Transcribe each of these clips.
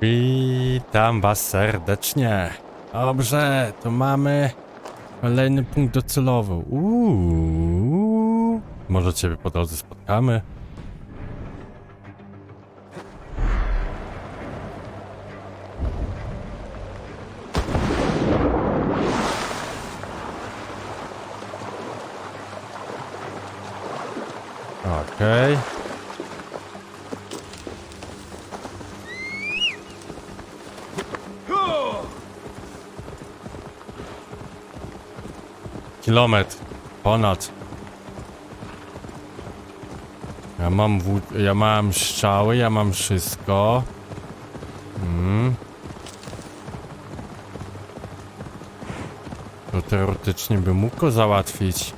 Witam was serdecznie. Dobrze, to mamy kolejny punkt docelowy. Może ciebie po drodze spotkamy? Okej. Kilometr. Ponad. Ja mam strzały, ja mam wszystko. To teoretycznie bym mógł go załatwić.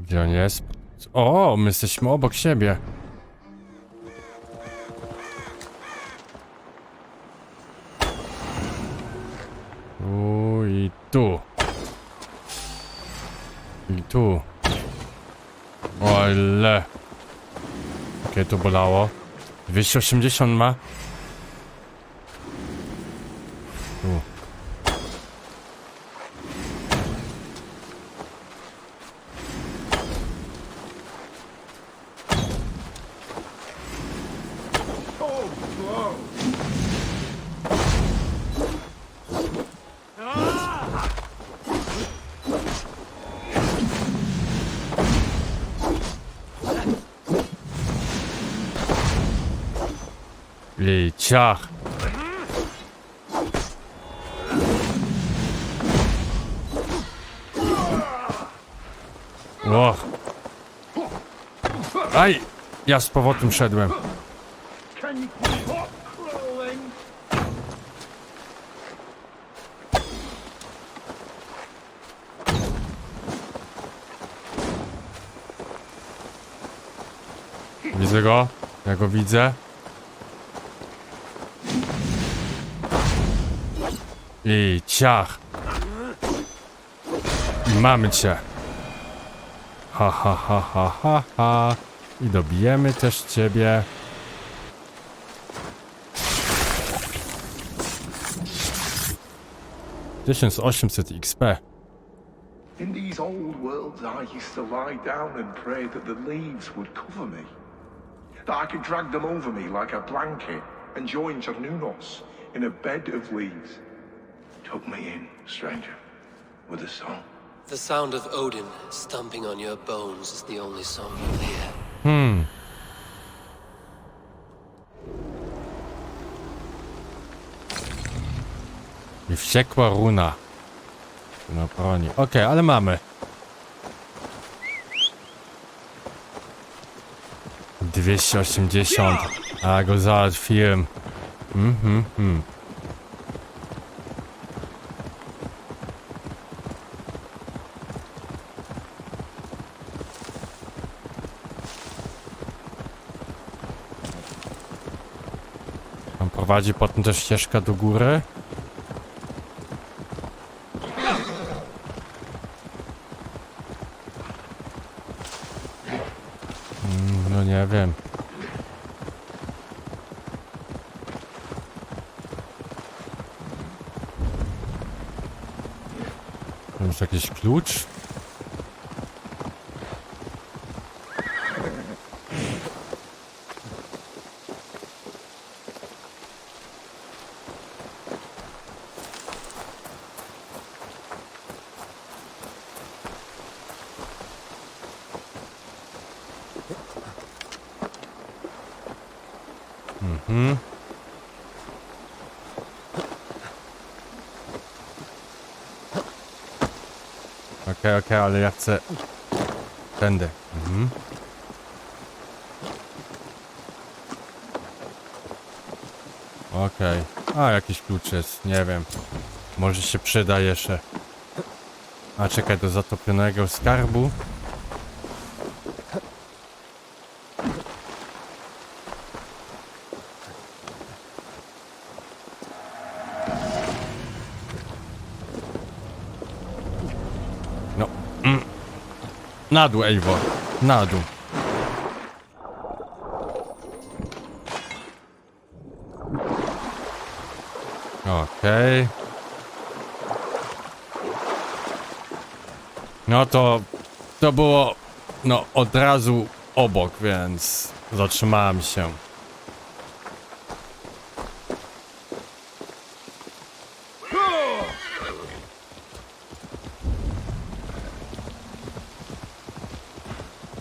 Gdzie on jest? O, my jesteśmy obok siebie. I tu. I tu. O ile. Jakie to bolało. 280 ma. Tu. I ciach. Och. Aj! Ja z powrotem szedłem. Widzę go. Ja go widzę. I ciach. I mamy cię. Ha, ha, ha, ha, ha, ha. I dobijemy też ciebie. $1800 XP. In these old worlds, I used to lie down and pray that the leaves would cover me. That I could drag them over me like a blanket and join Cernunos in a bed of leaves. Took me in, stranger, with a song. The sound of Odin stomping on your bones is the only song you'll hear. I wściekła runa. No broni. Okej, ale mamy. 280. A go załatwiłem. Tam prowadzi potem też ścieżka do góry. No nie wiem. To jest jakiś klucz? Okej, ale ja chcę... Tędy. Okej. A, jakiś klucz jest, nie wiem. Może się przyda jeszcze. A, czekaj, do zatopionego skarbu. Na dół, Eivor. Na dół. Okej. No to było no od razu obok, więc zatrzymałem się.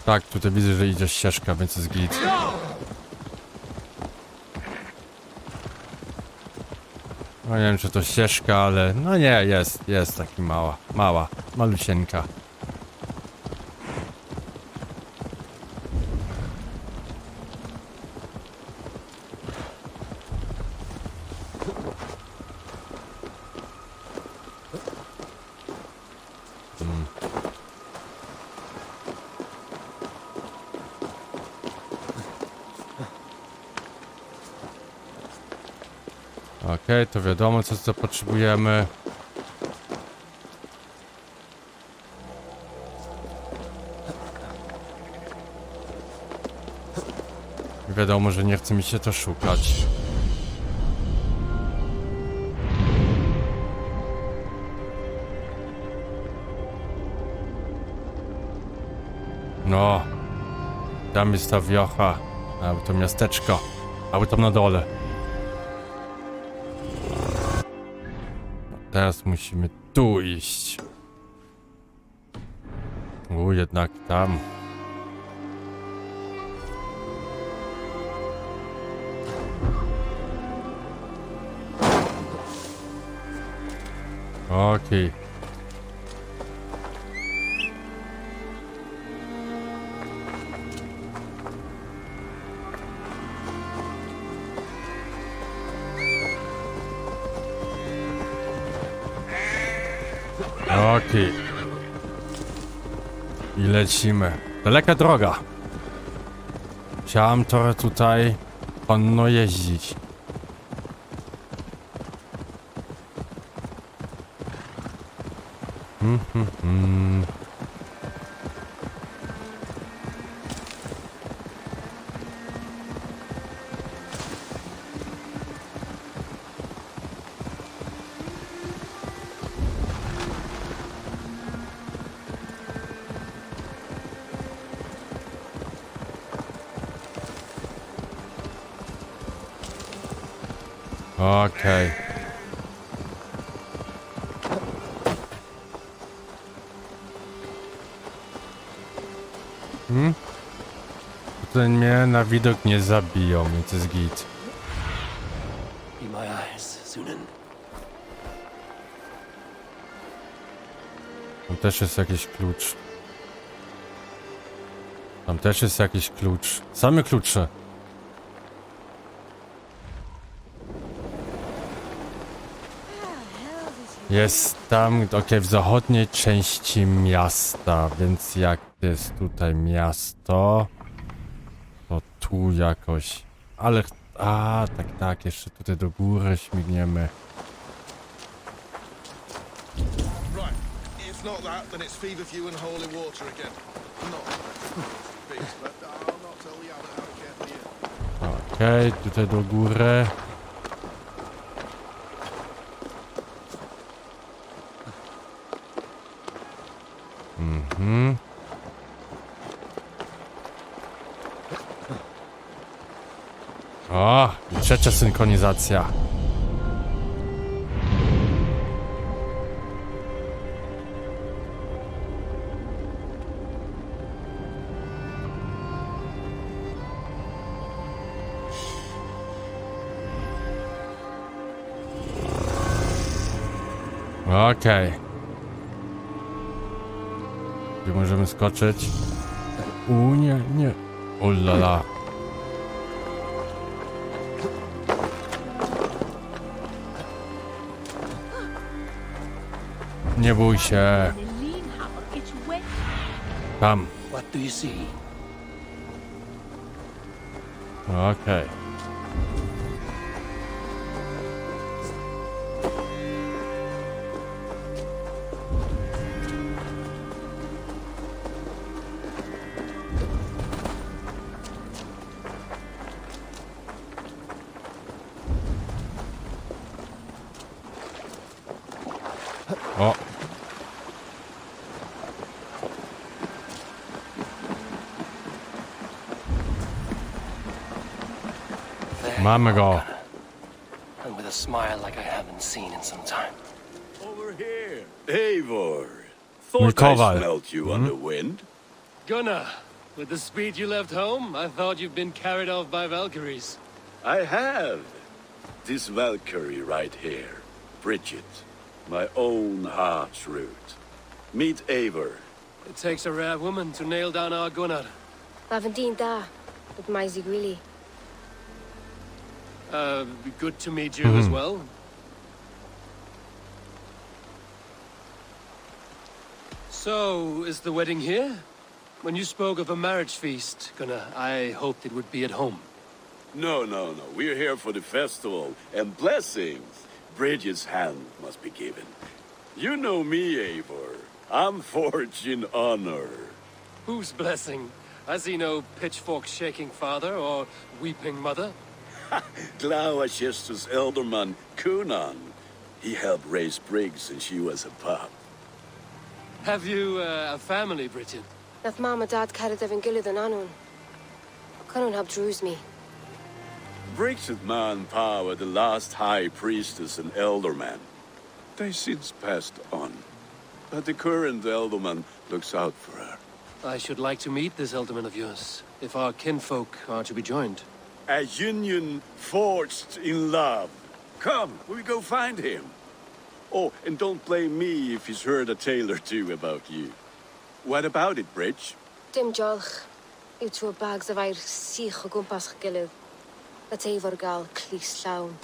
Tak, tutaj widzę, że idzie ścieżka, więc jest git. No nie wiem, czy to ścieżka, ale no nie, jest taki mała, malusieńka. Okej, to wiadomo co potrzebujemy. Wiadomo, że nie chce mi się to szukać. No, tam jest ta wiocha, albo to miasteczko, albo tam na dole. Teraz musimy tu iść. Jednak tam. Okej. Okej. I lecimy. Daleka droga. Chciałem trochę tutaj konno jeździć. Okej. Tutaj mnie na widok nie zabiją, więc jest git. Be my eyes, Sunan. Tam też jest jakiś klucz. Tam też jest jakiś klucz. Same klucze. Jest tam, okej, w zachodniej części miasta, więc jak jest tutaj miasto, to tu jakoś, ale, tak, jeszcze tutaj do góry śmigniemy. Right. If not that, then it's feverfew and holy water again. Not beast, but I'll not tell the abbot how to care for you. Okej, tutaj do góry. O, trzecia synchronizacja. Okej. Gdzie możemy skoczyć? Nie. Ulala. Nie bój się. Tam. What do you see? Okej. O. Mamy go. And with a smile like I haven't seen in some time. Over here. Eivor. Mój Thought I kowal. smelt you on the wind. Gunnar, with the speed you left home, I thought you'd been carried off by Valkyries. I have. This Valkyrie right here. Bridget. My own heart's root. Meet Eivor. It takes a rare woman to nail down our Gunnar. Lavendine da, with Maisy Greeley. Good to meet you as well. So, is the wedding here? When you spoke of a marriage feast, Gunnar, I hoped it would be at home. No. We're here for the festival and blessings. Bridget's hand must be given. You know me, Eivor. I'm forged in honor. Whose blessing? I see no pitchfork-shaking father or weeping mother. Glowecester's elderman, Kunan. He helped raise Briggs since she was a pup. Have you a family, Bridget? Nath Mom and Dad carried Evan Gillard and Anun. Cannon helped druise me. Briggs and Man-Pa were the last high priestess and elderman. They since passed on. But the current elderman looks out for her. I should like to meet this elderman of yours, if our kinfolk are to be joined. A union forged in love. Come, we go find him. Oh, and don't blame me if he's heard a tale or two about you. What about it, Bridge? Dim jolch. You threw bags of air sich o gwmpas gilydd. Let Eivor gal clis llawn.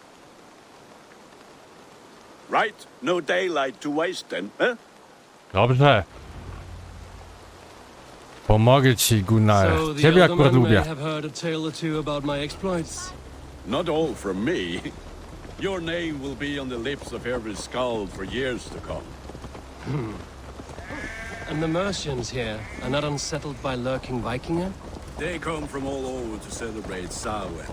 Right, no daylight to waste then, huh? Dobrze. Pomogę ci, Gunnar. So the Ciebie akurat elderman may lubię. have heard a tale or two about my exploits. Not all from me. Your name will be on the lips of every skald for years to come. And the Mercians here are not unsettled by lurking Vikinger? They come from all over to celebrate Samhain.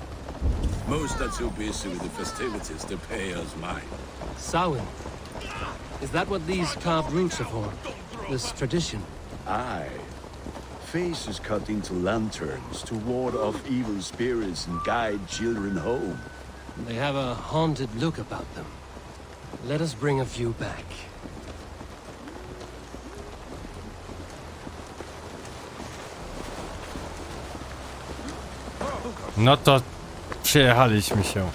Most are too busy with the festivities to pay us mind. Samhain? Is that what these carved roots are for? This tradition? Aye. Faces cut into lanterns to ward off evil spirits and guide children home. They have a haunted look about them. Let us bring a few back. No to przyjechaliśmy się.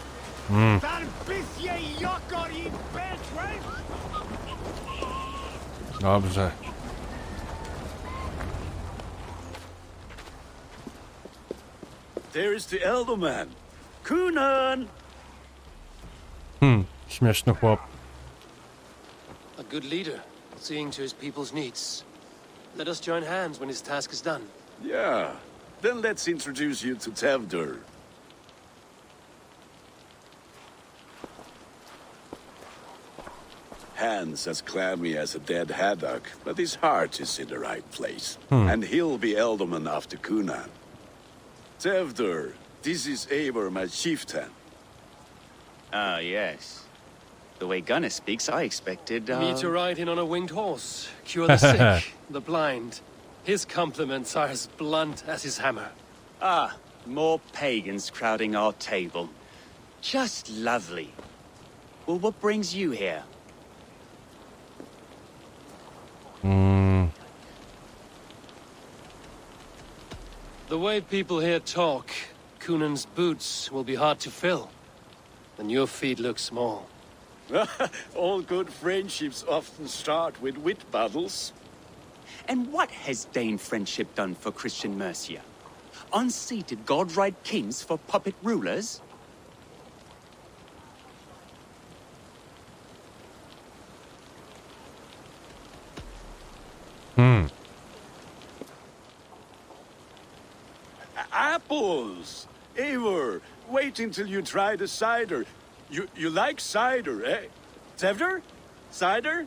Dobrze. There is the elderman. Kunan! Śmieszny chłop. A good leader, seeing to his people's needs. Let us join hands when his task is done. Yeah. Then let's introduce you to Tevdur. Hands as clammy as a dead haddock, but his heart is in the right place. And he'll be elderman after Kunan. Tevdur, this is Eivor, my chieftain. Ah, yes. The way Gunnar speaks, I expected, Me to ride in on a winged horse, cure the sick, the blind. His compliments are as blunt as his hammer. Ah, more pagans crowding our table. Just lovely. Well, what brings you here? The way people here talk, Kunan's boots will be hard to fill. And your feet look small. All good friendships often start with wit battles. And what has Dane friendship done for Christian Mercia? Unseated god-right kings for puppet rulers? Apples! Eivor, wait until you try the cider. You like cider, eh? Tevdur? Cider?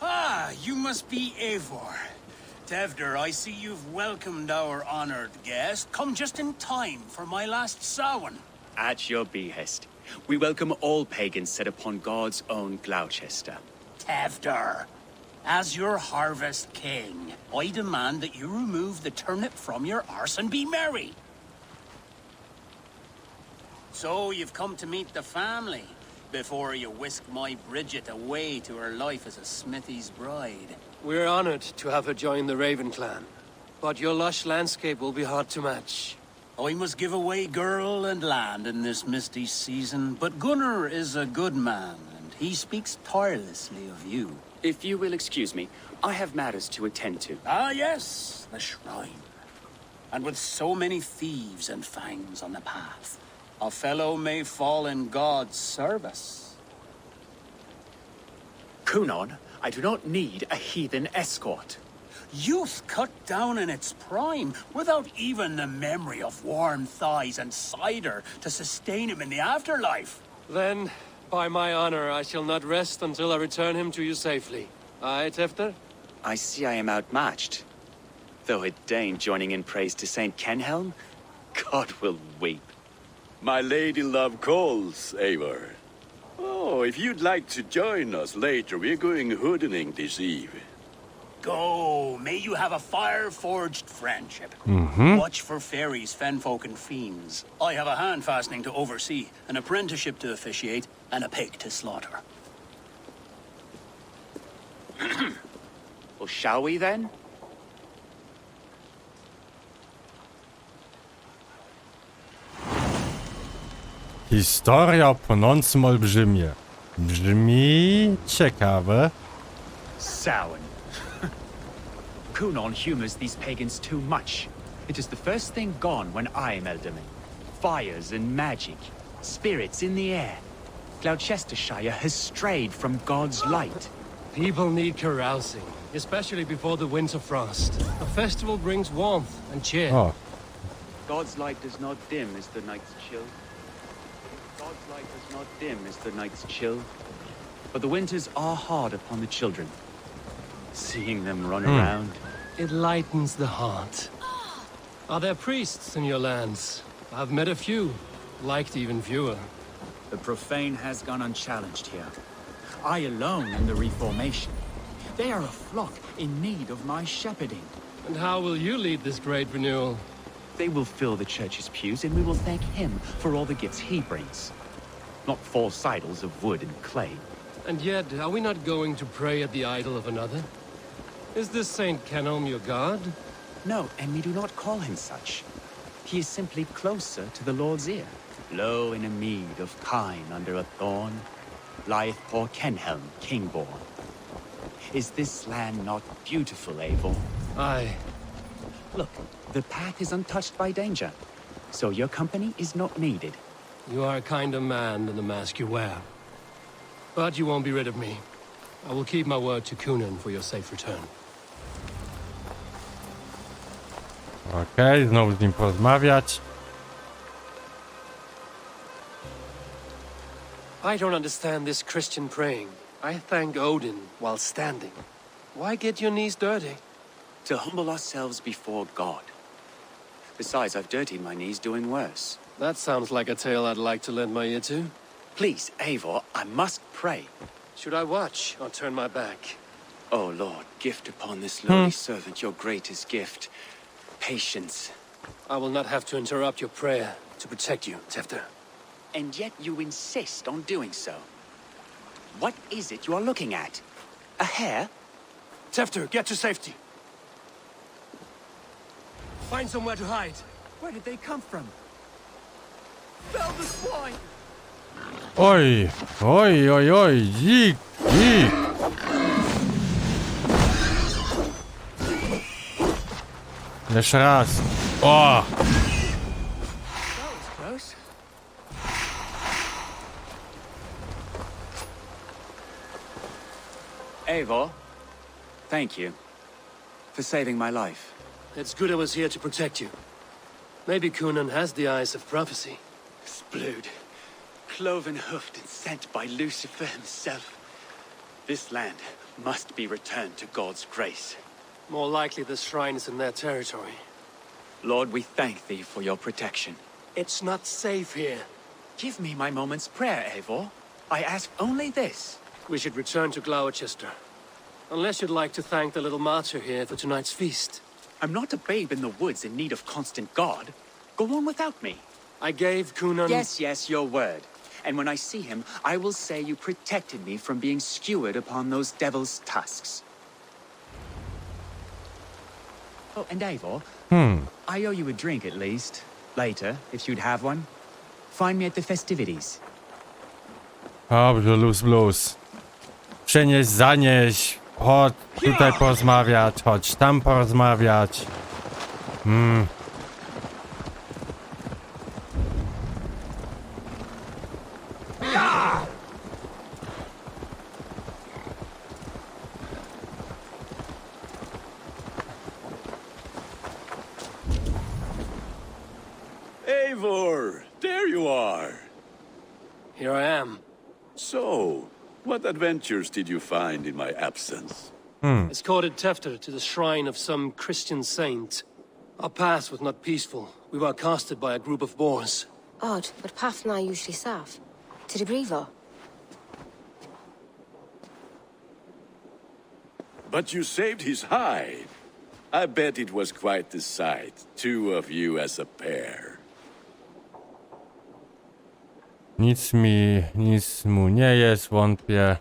Ah, you must be Eivor. Tevdur, I see you've welcomed our honored guest. Come just in time for my last Samhain. At your behest. We welcome all pagans set upon God's own Gloucester. Tevder, as your harvest king, I demand that you remove the turnip from your arse and be merry. So you've come to meet the family before you whisk my Bridget away to her life as a smithy's bride. We're honored to have her join the Raven clan, but your lush landscape will be hard to match. I must give away girl and land in this misty season, but Gunnar is a good man, and he speaks tirelessly of you. If you will excuse me, I have matters to attend to. Ah, yes, the shrine. And with so many thieves and fangs on the path, a fellow may fall in God's service. Cunon, I do not need a heathen escort. Youth cut down in its prime, without even the memory of warm thighs and cider to sustain him in the afterlife. Then, by my honor, I shall not rest until I return him to you safely. Aye, Tefter? I see I am outmatched. Though a Dane joining in praise to Saint Kenhelm, God will weep. My lady love calls, Eivor. Oh, if you'd like to join us later, we're going hoodening this eve. Go, may you have a fire-forged friendship. Watch for fairies, fenfolk, and fiends. I have a hand fastening to oversee, an apprenticeship to officiate, and a pig to slaughter. Well, shall we then? Historia o płonącym olbrzymie. Brzmi ciekawe. Sowen. Cunon humors these pagans too much. It is the first thing gone when I am Elderman. Fires and magic, spirits in the air. Gloucestershire has strayed from God's light. People need carousing, especially before the winter frost. A festival brings warmth and cheer. O, God's light does not dim as the night's chill. God's light does not dim as the night's chill. But the winters are hard upon the children. Seeing them run around. It lightens the heart. Are there priests in your lands? I've met a few, liked even fewer. The profane has gone unchallenged here. I alone am the Reformation. They are a flock in need of my shepherding. And how will you lead this great renewal? They will fill the church's pews, and we will thank him for all the gifts he brings. Not false idols of wood and clay. And yet, are we not going to pray at the idol of another? Is this Saint Kenelm your god? No, and we do not call him such. He is simply closer to the Lord's ear. Low in a mead of kine under a thorn, lieth poor Kenhelm, king-born. Is this land not beautiful, Eivor? Aye. Look, the path is untouched by danger, so your company is not needed. You are a kinder man than the mask you wear. But you won't be rid of me. I will keep my word to Cunan for your safe return. okej, znowu z nim porozmawiać. I don't understand this Christian praying. I thank Odin while standing. Why get your knees dirty? To humble ourselves before God. Besides, I've dirtied my knees doing worse. That sounds like a tale I'd like to lend my ear to. Please, Eivor, I must pray. Should I watch or turn my back? Oh, Lord, gift upon this lowly servant your greatest gift. Patience. I will not have to interrupt your prayer to protect you, Tefter. And yet you insist on doing so. What is it you are looking at? A hare? Tefter, get to safety. Find somewhere to hide. Where did they come from? Fell the swine! Oj, oj, oj, oj, dzik, dzik. Jeszcze raz. O! That was close. Eivor, thank you for saving my life. It's good I was here to protect you. Maybe Cunan has the eyes of prophecy. Splood, cloven-hoofed and sent by Lucifer himself. This land must be returned to God's grace. More likely the shrine is in their territory. Lord, we thank thee for your protection. It's not safe here. Give me my moment's prayer, Eivor. I ask only this. We should return to Glowecester. Unless you'd like to thank the little martyr here for tonight's feast. I'm not a babe in the woods in need of constant guard. Go on without me. I gave Coonan... Yes, your word. And when I see him, I will say you protected me from being skewered upon those devil's tusks. Oh, and Eivor, I owe you a drink at least. Later, if you'd have one. Find me at the festivities. Dobrze, luz. Przenieś, zanieś. Chodź tutaj porozmawiać, chodź tam porozmawiać. Eivor, there you are. Here I am. So, what adventures did you find in my absence? Escorted Tefter to the shrine of some Christian saint. Our path was not peaceful. We were accosted by a group of boars. Odd, but path na usually safe. To the brievo. But you saved his hide. I bet it was quite the sight, two of you as a pair. Nic mu nie jest, wątpię.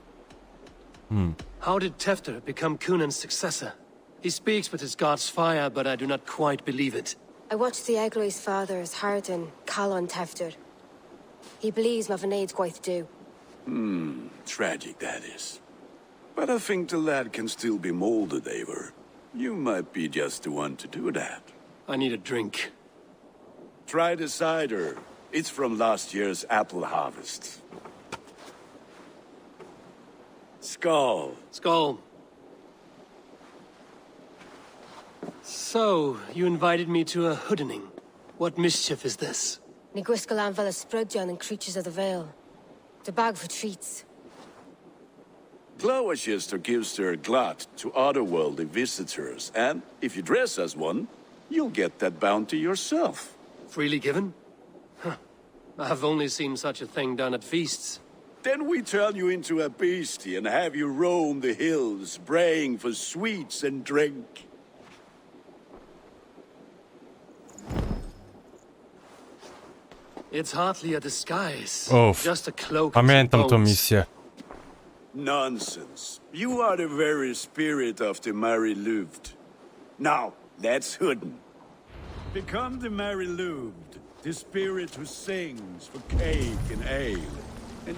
How did Tefter become Coonan's successor? He speaks with his god's fire, but I do not quite believe it. I watched the Egloi's father as Harden, Calon Tefter. He believes Mavanade quite do. Tragic, that is. But I think the lad can still be molded, Eivor. You might be just the one to do that. I need a drink. Try the cider. It's from last year's apple harvest. Skull. Skull. So, you invited me to a hoodening. What mischief is this? Niguiscalan Vela Sprudjon and Creatures of the Vale. The bag for treats. Glowecester gives their glut to otherworldly visitors, and if you dress as one, you'll get that bounty yourself. Freely given? Huh. I've only seen such a thing done at feasts. Then we turn you into a beastie and have you roam the hills, braying for sweets and drink. It's hardly a disguise. Uff. Just a cloak and some Pamiętam tą bones. misję. Nonsense. You are the very spirit of the Mary Louved. Now, let's hooden. Become the Mary Louved, the spirit who sings for cake and ale. And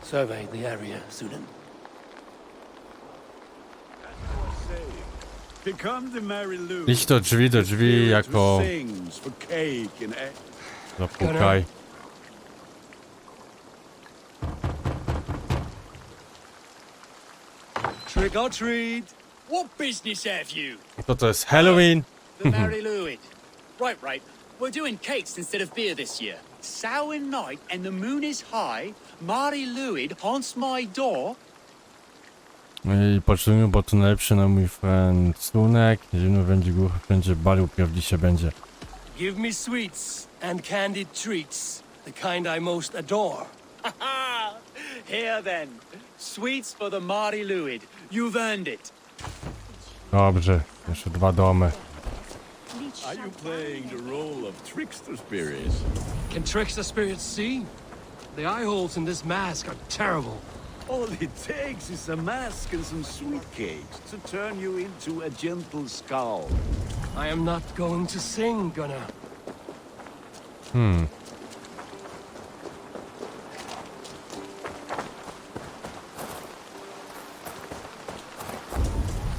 Survey the area, Sudan. become the Mary Louved. Idź do drzwi the spirit jako... who sings for cake and ale. Zapukaj. Trick or treat. What business have you? To jest Halloween. The Mary Lwyd. Right. We're doing cakes instead of beer this year. Samhain night and the moon is high. Mary Lwyd haunts my door. I poczujmy, bo to najlepszy na mój friendsunek. Zimno będzie głuchy, będzie balił, prawdziwie się będzie. Give me sweets and candied treats, the kind I most adore. Here then. Sweets for the Mary Lwyd. You've earned it. Dobrze, jeszcze 2 domy. Are you playing the role of trickster spirits? Can trickster spirits see? The eye holes in this mask are terrible. All it takes is a mask and some sweet cakes to turn you into a gentle skull. I am not going to sing, Gunnar.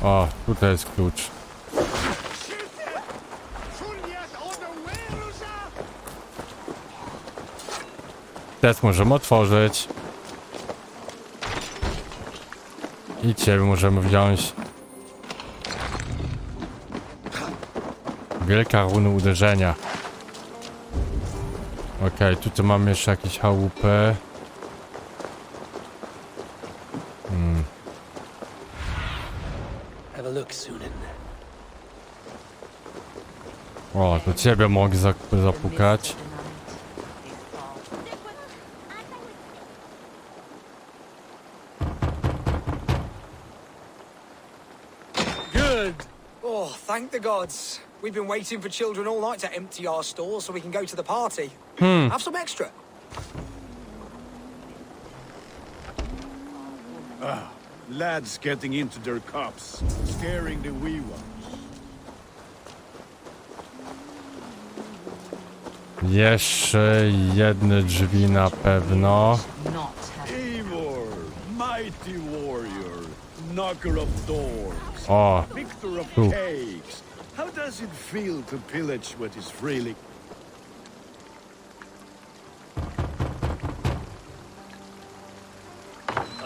O, tutaj jest klucz. Teraz możemy otworzyć. I ciebie możemy wziąć. Wielka runa uderzenia. Okej, tutaj mamy jeszcze jakieś chałupy. Have a look, Sunan. O, do ciebie mogę zapukać. good. Oh, thank the gods. We've been waiting for children all night to empty our stores so we can go to the party. Have some extra. Lads getting into their cups, scaring the wee ones. Jeszcze jedne drzwi na pewno. Eivor, mighty warrior, knocker of doors, O, victor of tu. cakes. How does it feel to pillage what is freely?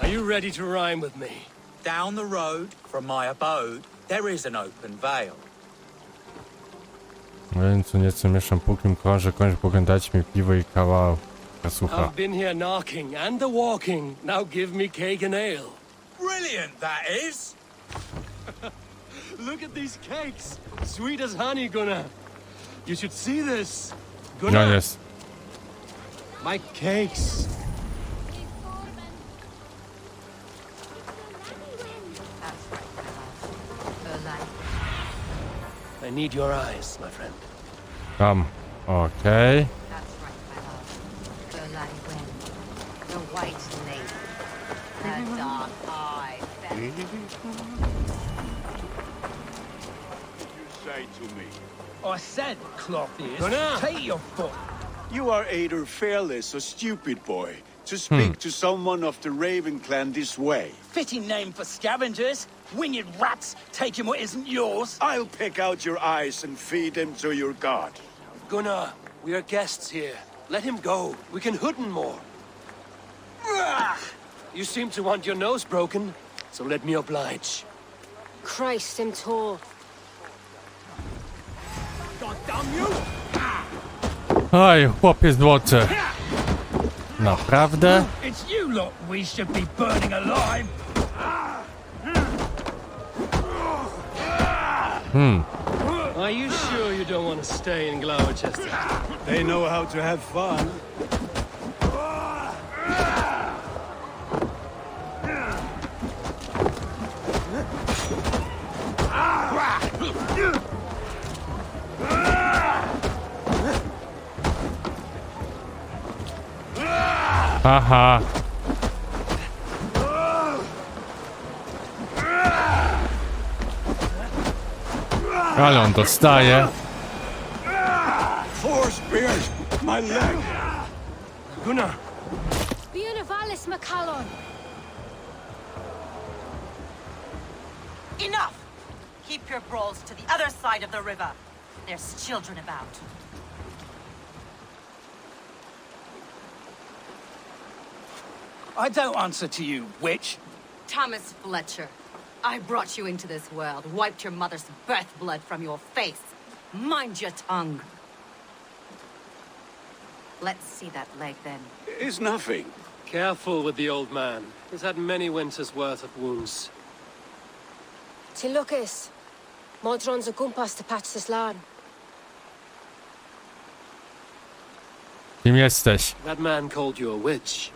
Are you ready to rhyme with me? Down the road from my abode, there is an open vale. Więc co nieco mieszam pukim korze, kończ poglądać mi piwo i kawał kasucha. I've been here knocking and the walking. Now give me cake and ale. Brilliant, that is! Look at these cakes. Sweet as honey, Gunnar. You should see this. No Gunnar, jest. my cakes. I need your eyes, my friend. Tam. Okej. That's right, my love. The light wind, the white lady, the dark eye. You say to me, I said, cloth ears, Gunnar! take your foot. you are either fearless or stupid, boy, to speak to someone of the Raven clan this way. Fitting name for scavengers. Winged rats taking what isn't yours. I'll pick out your eyes and feed them to your god. Gunnar, we are guests here. Let him go. We can hooten more. You seem to want your nose broken, so let me oblige. Christ, him tall. God damn you! Oj, chłopie złoty. Naprawdę? It's you lot we should be burning alive. Are you sure you don't want to stay in Glowecester? They know how to have fun. Haha. Ale on dostaje. Four spears, my leg. Gunnar! Bionavalis Macallon. Enough! Keep your brawls to the other side of the river. There's children about. I don't answer to you, witch. Thomas Fletcher, I brought you into this world, wiped your mother's birth blood from your face. Mind your tongue. Let's see that leg then. It's nothing. Careful with the old man. He's had many winters' worth of wounds. Tilukis. Modron's a gumpas to patch this land. Kim jesteś? That man called you a witch.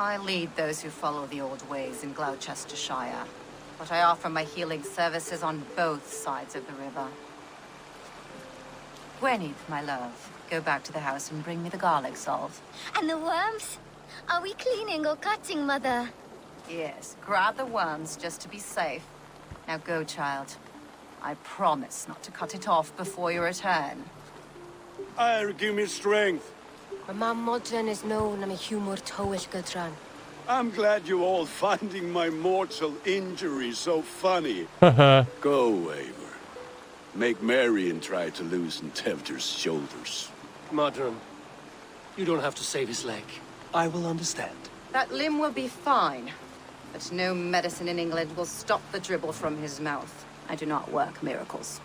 I lead those who follow the old ways in Gloucestershire, but I offer my healing services on both sides of the river. Gweneth, my love, go back to the house and bring me the garlic salt. And the worms? Are we cleaning or cutting, Mother? Yes, grab the worms just to be safe. Now go, child. I promise not to cut it off before you return. Give me strength. My mam Modron is known am a humor toish Gudran. I'm glad you all finding my mortal injury so funny. Haha. Go, Eivor. Make merry and try to loosen Tevder's shoulders. Modron, you don't have to save his leg. I will understand. That limb will be fine, but no medicine in England will stop the dribble from his mouth. I do not work miracles.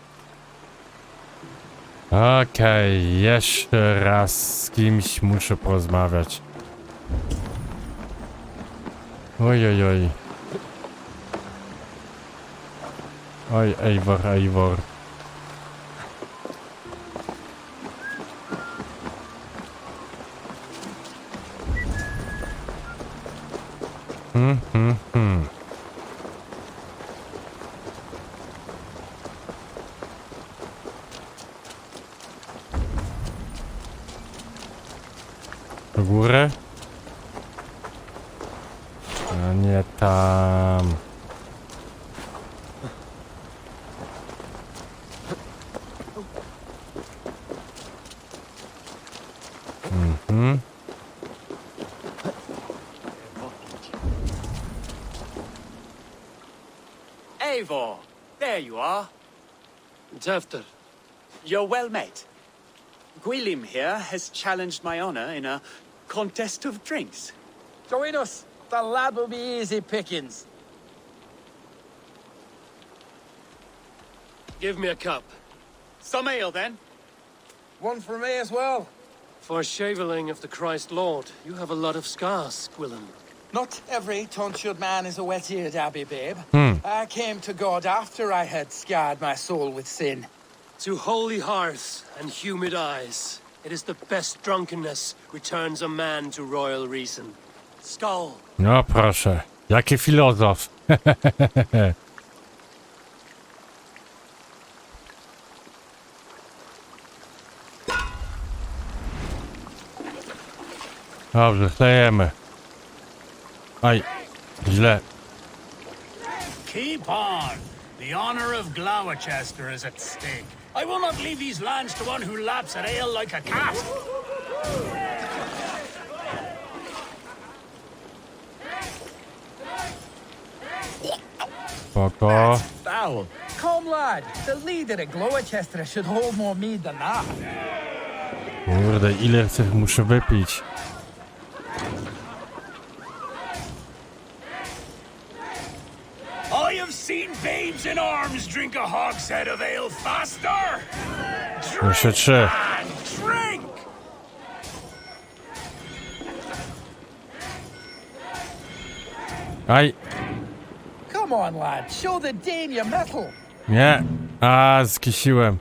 Okej, jeszcze raz z kimś muszę porozmawiać. Oj, oj, oj. Oj, Eivor, Eivor. górę. A nie tam. Mhm. Eivor, there you are. Tefter, You're well met. Gwilym here has challenged my honor in a contest of drinks. Join us. The lad will be easy pickings. give me a cup. Some ale, then. One for me as well. For shaveling of the Christ Lord, you have a lot of scars, Gwilym. Not every tonsured man is a wet-eared abbey, babe. I came to God after I had scarred my soul with sin. To holy hearths and humid eyes, it is the best drunkenness returns a man to royal reason. Skull. No proszę, jaki filozof. Dobrze, chlejemy. Aj, źle. Keep on. The honor of Glowecester is at stake. I will not leave these lands to one who laps at ale like a cat. Spoko. Foul. Come, lad. The leader of Glowecester should hold more mead than that. Kurde, ile chcę, muszę wypić. I have seen babes in arms drink a hogshead of ale faster. Jeszcze 3. And drink. Aj, Come on, lad. Show the Dane your mettle. nie. A, skisiłem.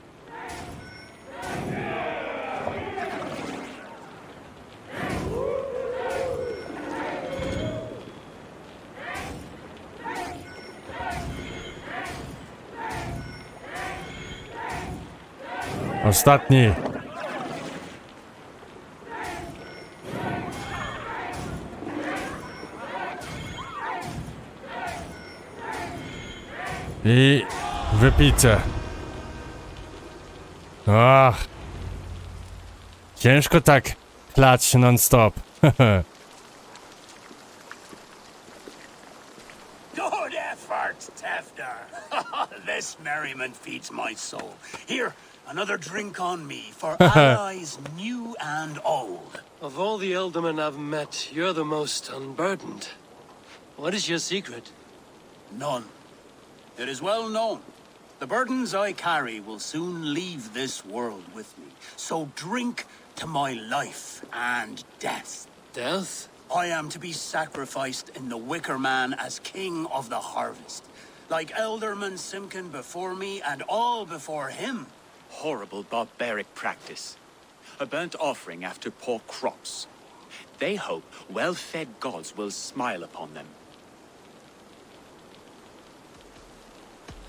Ostatni. I wypicie. Ach. Ciężko tak klać non-stop. Good effort, Tefter. This merriment feeds my soul. Here, another drink on me for allies new and old. Of all the ealdormen I've met, you're the most unburdened. What is your secret? None. It is well known. The burdens I carry will soon leave this world with me. So drink to my life and death. Death? I am to be sacrificed in the Wicker Man as king of the harvest. Like Elderman Simkin before me and all before him. Horrible barbaric practice. A burnt offering after poor crops. They hope well-fed gods will smile upon them.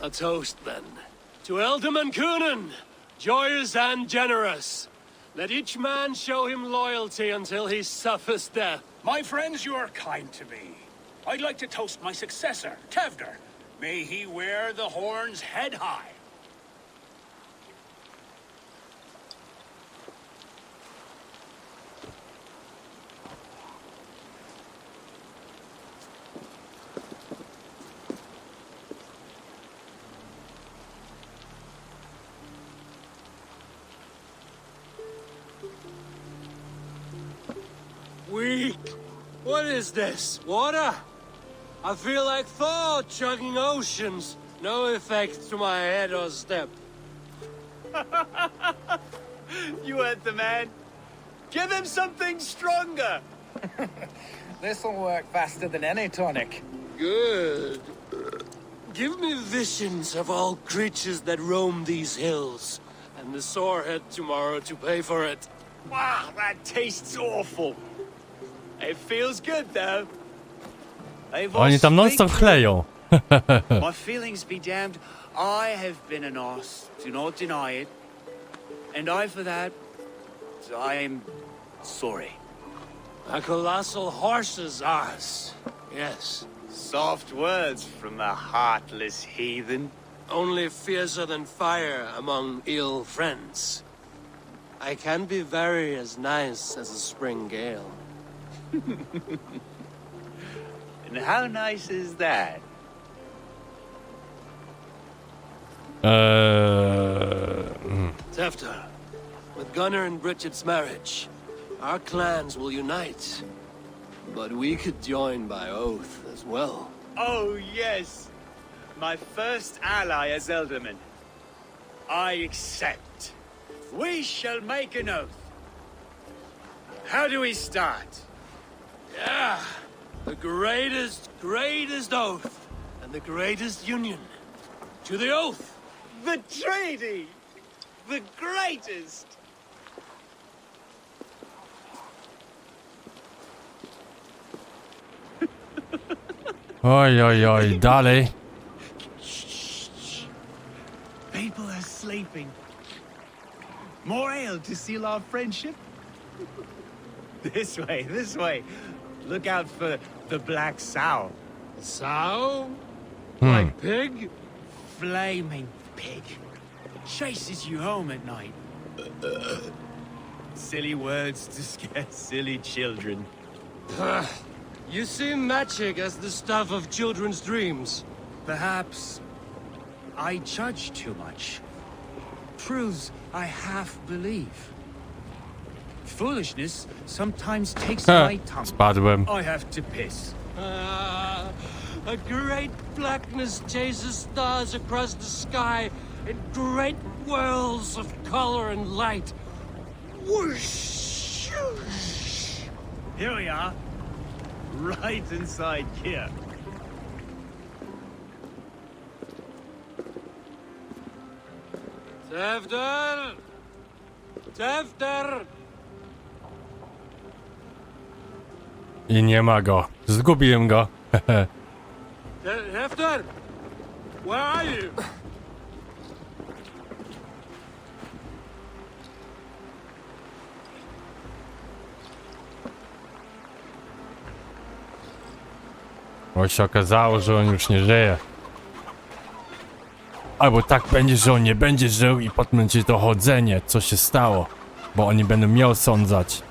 A toast, then. To Ealdorman Coonan, joyous and generous. Let each man show him loyalty until he suffers death. My friends, you are kind to me. I'd like to toast my successor, Tefter. May he wear the horns head high. Weak. What is this? Water? I feel like Thor chugging oceans. No effect to my head or step. You heard the man. Give him something stronger. This'll work faster than any tonic. Good. Give me visions of all creatures that roam these hills, and the sorehead tomorrow to pay for it. Wow, that tastes awful. It feels good, though. Oni tam non-stop chleją. My feelings be damned. I have been an arse. Do not deny it. And I, for that, I am sorry. A colossal horse's arse. Yes. Soft words from the heartless heathen. Only fiercer than fire among ill friends. I can be very as nice as a spring gale. And how nice is that? Tefter, with Gunnar and Bridget's marriage, our clans will unite. But we could join by oath as well. Oh, yes. My first ally as Elderman. I accept. We shall make an oath. How do we start? Yeah, the greatest oath, and the greatest union. To the oath! The treaty! The greatest! Oj, oj, oj, dalej. People are sleeping. More ale to seal our friendship? This way. Look out for the black sow. Sow? Like pig? Flaming pig. Chases you home at night. Silly words to scare silly children. You see magic as the stuff of children's dreams. Perhaps I judge too much. Truths I half believe. Foolishness sometimes takes my tongue. Spadłem. I have to piss. A great blackness chases stars across the sky in great whirls of color and light. Whoosh! Here we are. Right inside here. Tefter! Tefter! I nie ma go. Zgubiłem go. Tefter! Where are you? Bo się okazało, że on już nie żyje. Albo tak będzie, że on nie będzie żył i potem będzie dochodzenie, co się stało. Bo oni będą mnie osądzać.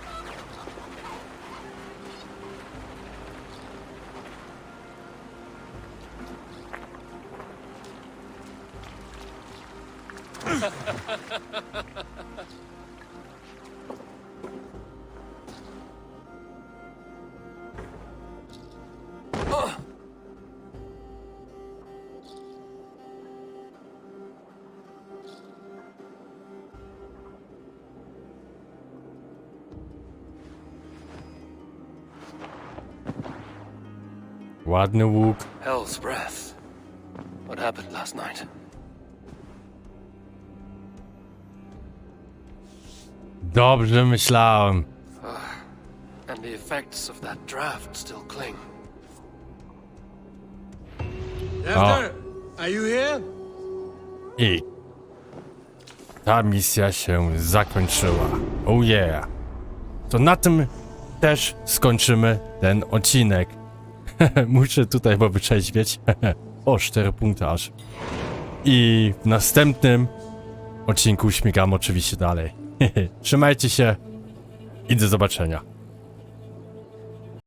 Ładny łuk. Hell's breath. What happened last night? Dobrze myślałem. And the effects of that draft still cling. Tefter, are you here? I ta misja się zakończyła. Oh yeah. To na tym też skończymy ten odcinek. Muszę tutaj bo wyczeźwieć. O, 4 punkty aż. I w następnym odcinku śmigam oczywiście dalej. Trzymajcie się i do zobaczenia.